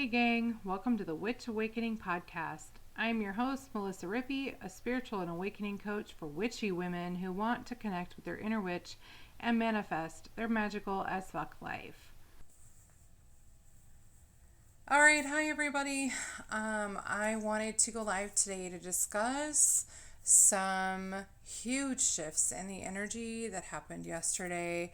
Hey gang, welcome to the Witch Awakening podcast. I'm your host, Melissa Rippey, a spiritual and awakening coach for witchy women who want to connect with their inner witch and manifest their magical as fuck life. All right, hi everybody. I wanted to go live today to discuss some huge shifts in the energy that happened yesterday.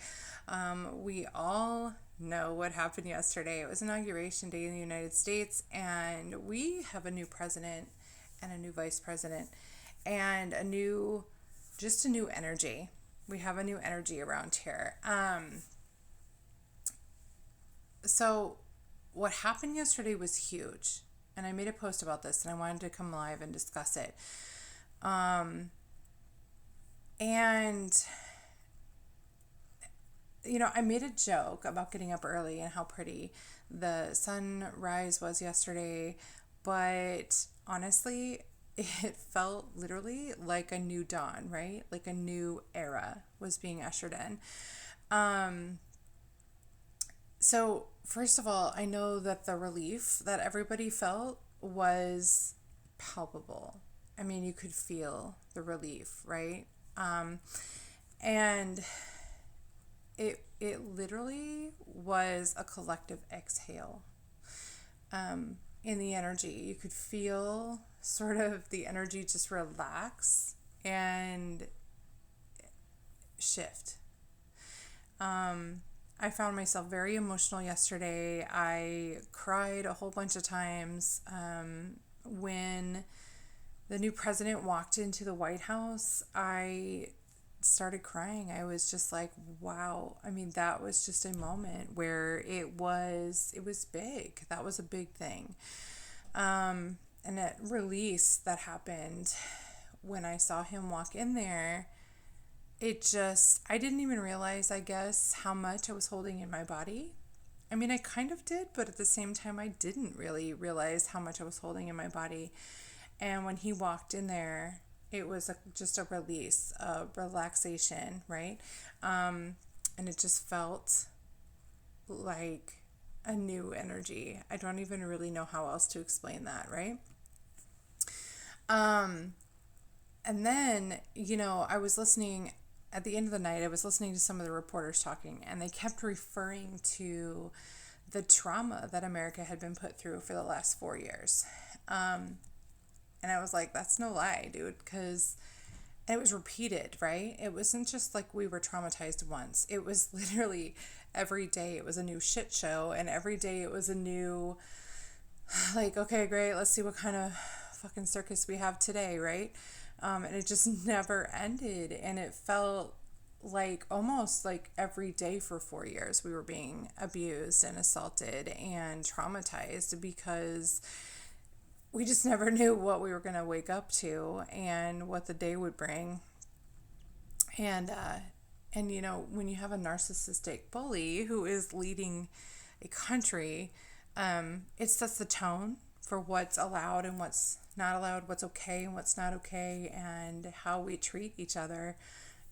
We all know what happened yesterday. It was Inauguration Day in the United States, and we have a new president and a new vice president and a new energy. We have a new energy around here. So what happened yesterday was huge, and I made a post about this, and I wanted to come live and discuss it. And I made a joke about getting up early and how pretty the sunrise was yesterday, but honestly, it felt literally like a new dawn, right? Like a new era was being ushered in. So first of all, I know that the relief that everybody felt was palpable. I mean, you could feel the relief, right? And it literally was a collective exhale in the energy. You could feel sort of the energy just relax and shift. I found myself very emotional yesterday. I cried a whole bunch of times when the new president walked into the White House. I started crying. I was just like, wow. I mean, that was just a moment where it was big. That was a big thing. And that release that happened when I saw him walk in there, I didn't even realize, I guess, how much I was holding in my body. I mean, I kind of did, but at the same time, I didn't really realize how much I was holding in my body. And when he walked in there, it was just a release, a relaxation, right? And it just felt like a new energy. I don't even really know how else to explain that, right? And then, I was listening at the end of the night, I was listening to some of the reporters talking, and they kept referring to the trauma that America had been put through for the last 4 years. And I was like, that's no lie, dude, because it was repeated, right? It wasn't just like we were traumatized once. It was literally every day it was a new shit show, and every day it was a new, like, okay, great, let's see what kind of fucking circus we have today, right? And it just never ended, and it felt like almost like every day for 4 years we were being abused and assaulted and traumatized because we just never knew what we were going to wake up to and what the day would bring. And when you have a narcissistic bully who is leading a country, it sets the tone for what's allowed and what's not allowed, what's okay and what's not okay, and how we treat each other.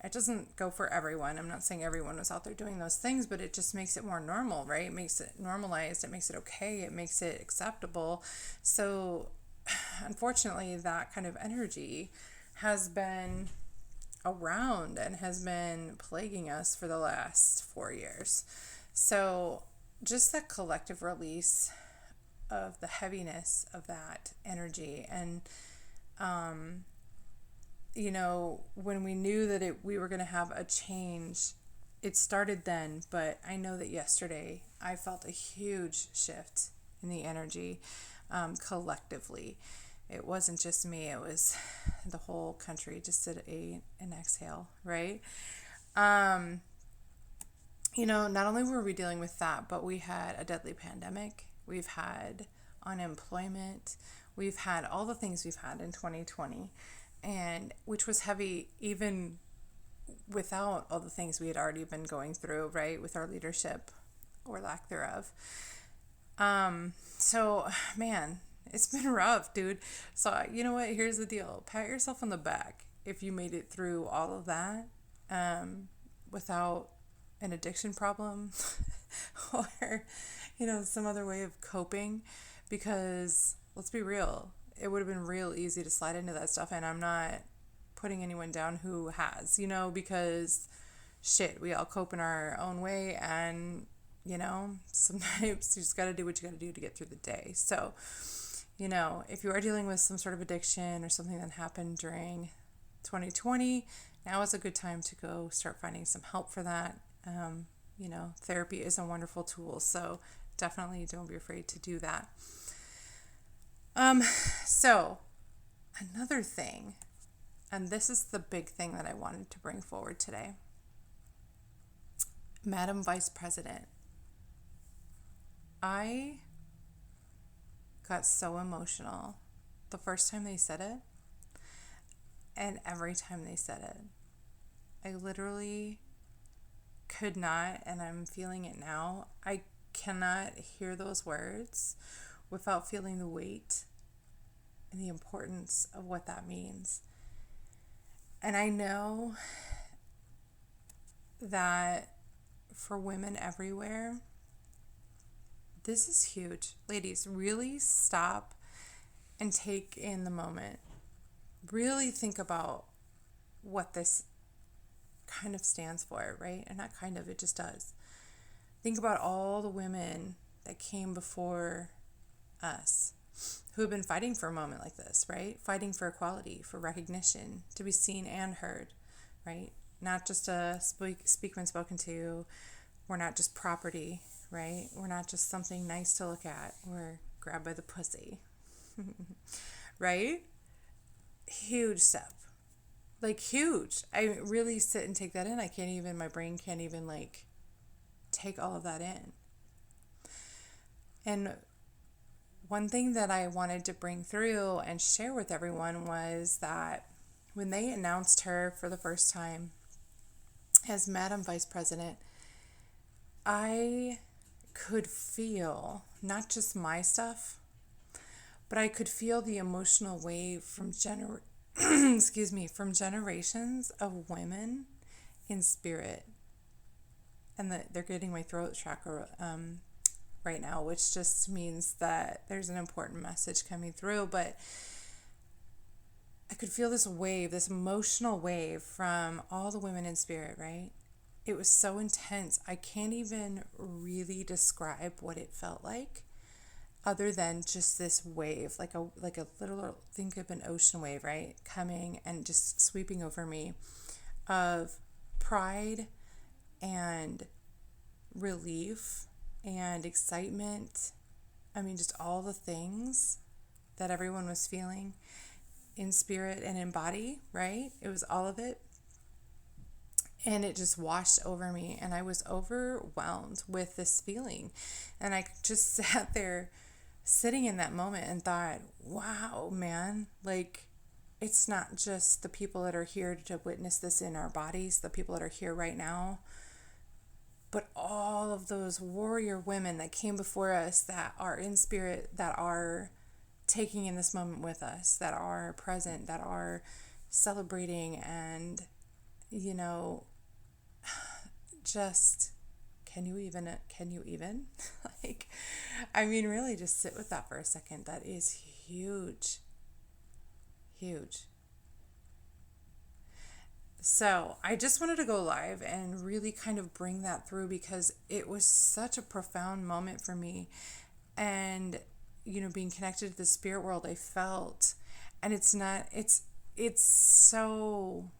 It doesn't go for everyone. I'm not saying everyone was out there doing those things, but it just makes it more normal, right? It makes it normalized. It makes it okay. It makes it acceptable. So, unfortunately, that kind of energy has been around and has been plaguing us for the last 4 years. So, just that collective release of the heaviness of that energy, and when we knew that we were going to have a change, it started then. But I know that yesterday I felt a huge shift in the energy collectively. It wasn't just me, it was the whole country just did an exhale, right? Not only were we dealing with that, but we had a deadly pandemic. We've had unemployment. We've had all the things we've had in 2020, and which was heavy even without all the things we had already been going through, right, with our leadership or lack thereof. So, man, it's been rough, dude. So, you know what? Here's the deal. Pat yourself on the back if you made it through all of that without an addiction problem or, some other way of coping, because let's be real, it would have been real easy to slide into that stuff. And I'm not putting anyone down who has, because shit, we all cope in our own way. And, sometimes you just got to do what you got to do to get through the day. So, if you are dealing with some sort of addiction or something that happened during 2020, now is a good time to go start finding some help for that. Therapy is a wonderful tool, so definitely don't be afraid to do that. So another thing, and this is the big thing that I wanted to bring forward today. Madam Vice President. I got so emotional the first time they said it, and every time they said it. I literally could not, and I'm feeling it now, I cannot hear those words without feeling the weight and the importance of what that means. And I know that for women everywhere, this is huge. Ladies, really stop and take in the moment. Really think about what this kind of stands for, right? And not kind of, it just does. Think about all the women that came before us who have been fighting for a moment like this, right? Fighting for equality, for recognition, to be seen and heard, right? Not just a speak when spoken to. We're not just property, right? We're not just something nice to look at. We're grabbed by the pussy, right? Huge step. Like huge. I really sit and take that in. My brain can't even take all of that in. And one thing that I wanted to bring through and share with everyone was that when they announced her for the first time as Madam Vice President, I could feel not just my stuff, but I could feel the emotional wave from from generations of women in spirit. And they're getting my throat chakra right now, which just means that there's an important message coming through. But I could feel this wave, this emotional wave from all the women in spirit, right? It was so intense. I can't even really describe what it felt like, other than just this wave, like a little, think of an ocean wave, right? Coming and just sweeping over me of pride and relief and excitement. I mean, just all the things that everyone was feeling in spirit and in body, right? It was all of it. And it just washed over me, and I was overwhelmed with this feeling. And I just sat there sitting in that moment and thought, wow, man, it's not just the people that are here to witness this in our bodies, the people that are here right now, but all of those warrior women that came before us that are in spirit, that are taking in this moment with us, that are present, that are celebrating, and just, can you even really just sit with that for a second. That is huge. So I just wanted to go live and really kind of bring that through, because it was such a profound moment for me. And being connected to the spirit world, I felt, and it's so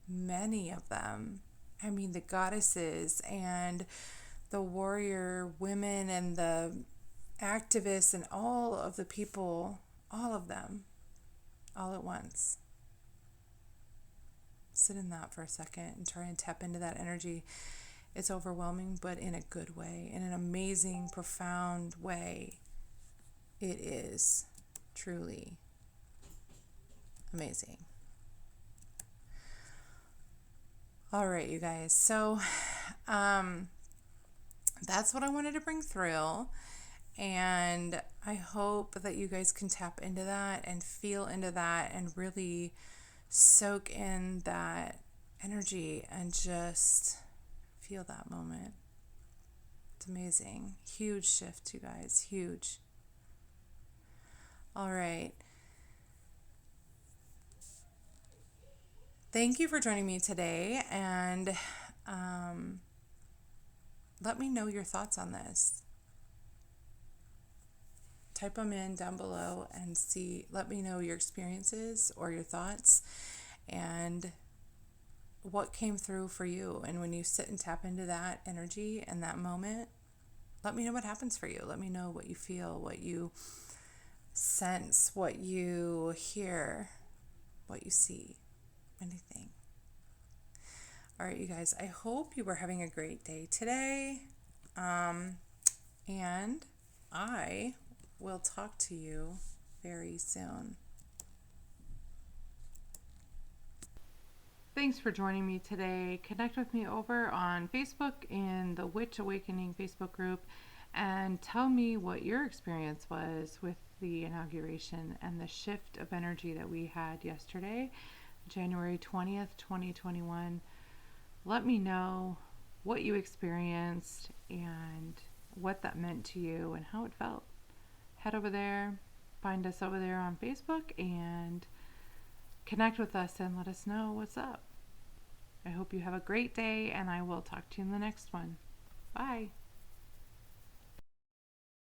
many of them. I mean, the goddesses and the warrior women and the activists and all of the people, all of them, all at once. Sit in that for a second and try and tap into that energy. It's overwhelming, but in a good way, in an amazing, profound way. It is truly amazing. All right, you guys. So that's what I wanted to bring through. And I hope that you guys can tap into that and feel into that and really soak in that energy and just feel that moment. It's amazing. Huge shift, you guys. Huge. All right. Thank you for joining me today, and let me know your thoughts on this. Type them in down below and let me know your experiences or your thoughts and what came through for you. And when you sit and tap into that energy and that moment, let me know what happens for you. Let me know what you feel, what you sense, what you hear, what you see, anything. All right, you guys, I hope you were having a great day today. And I will talk to you very soon. Thanks for joining me today. Connect with me over on Facebook in the Witch Awakening Facebook group and tell me what your experience was with the inauguration and the shift of energy that we had yesterday, January 20th, 2021. Let me know what you experienced and what that meant to you and how it felt. Head over there, find us over there on Facebook, and connect with us and let us know what's up. I hope you have a great day, and I will talk to you in the next one. Bye.